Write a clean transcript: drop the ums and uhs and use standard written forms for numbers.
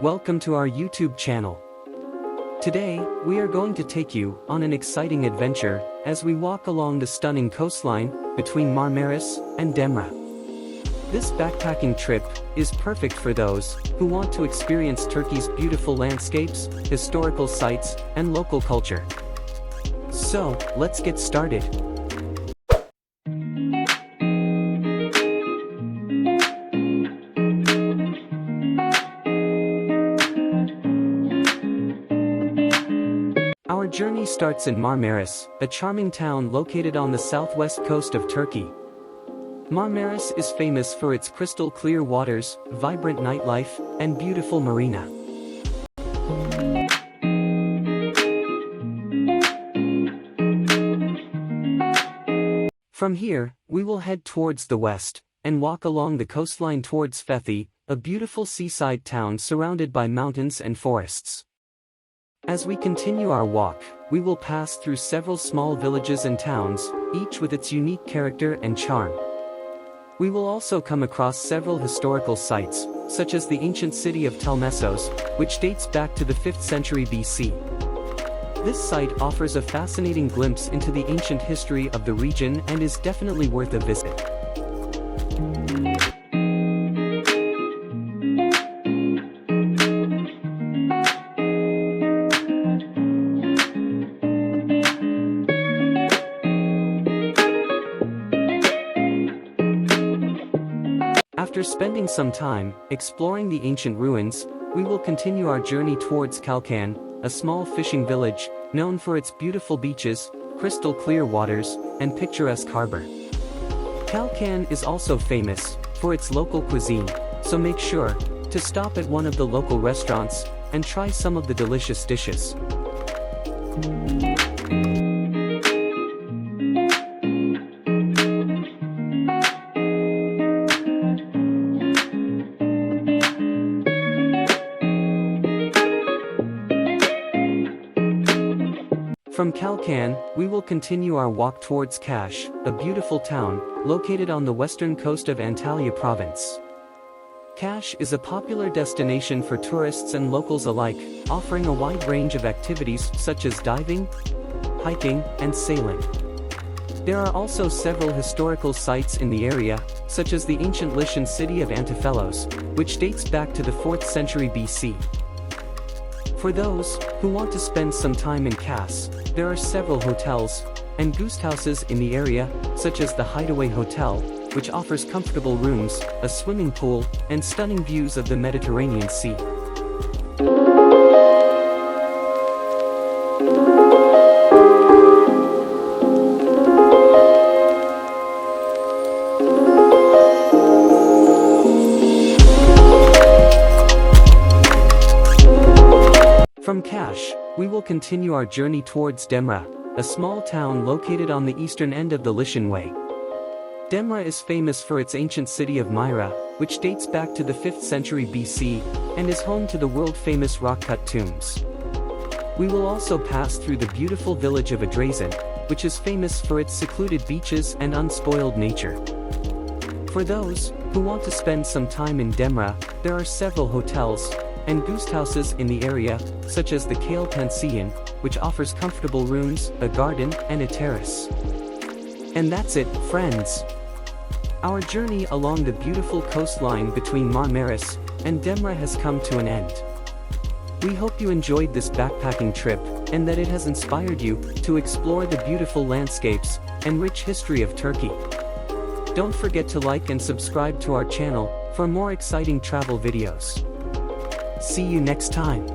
Welcome to our YouTube channel. Today, we are going to take you on an exciting adventure as we walk along the stunning coastline between Marmaris and Demre. This backpacking trip is perfect for those who want to experience Turkey's beautiful landscapes, historical sites, and local culture. So, let's get started. Our journey starts in Marmaris, a charming town located on the southwest coast of Turkey. Marmaris is famous for its crystal clear waters, vibrant nightlife, and beautiful marina. From here, we will head towards the west, and walk along the coastline towards Fethiye, a beautiful seaside town surrounded by mountains and forests. As we continue our walk, we will pass through several small villages and towns, each with its unique character and charm. We will also come across several historical sites, such as the ancient city of Telmessos, which dates back to the 5th century BC. This site offers a fascinating glimpse into the ancient history of the region and is definitely worth a visit. After spending some time exploring the ancient ruins, we will continue our journey towards Kalkan, a small fishing village known for its beautiful beaches, crystal clear waters, and picturesque harbor. Kalkan is also famous for its local cuisine, so make sure to stop at one of the local restaurants and try some of the delicious dishes. From Kalkan, we will continue our walk towards Kaş, a beautiful town located on the western coast of Antalya province. Kaş is a popular destination for tourists and locals alike, offering a wide range of activities such as diving, hiking, and sailing. There are also several historical sites in the area, such as the ancient Lycian city of Antifelos, which dates back to the 4th century BC. For those who want to spend some time in Kaş, there are several hotels and guest houses in the area, such as the Hideaway Hotel, which offers comfortable rooms, a swimming pool, and stunning views of the Mediterranean Sea. From Kaş, we will continue our journey towards Demre, a small town located on the eastern end of the LycianWay. Demre is famous for its ancient city of Myra, which dates back to the 5th century BC, and is home to the world-famous rock-cut tombs. We will also pass through the beautiful village of Adrasan, which is famous for its secluded beaches and unspoiled nature. For those who want to spend some time in Demre, there are several hotels and guest houses in the area, such as the Kale Pension, which offers comfortable rooms, a garden, and a terrace. And that's it, friends. Our journey along the beautiful coastline between Marmaris and Demre has come to an end. We hope you enjoyed this backpacking trip, and that it has inspired you to explore the beautiful landscapes and rich history of Turkey. Don't forget to like and subscribe to our channel for more exciting travel videos. See you next time.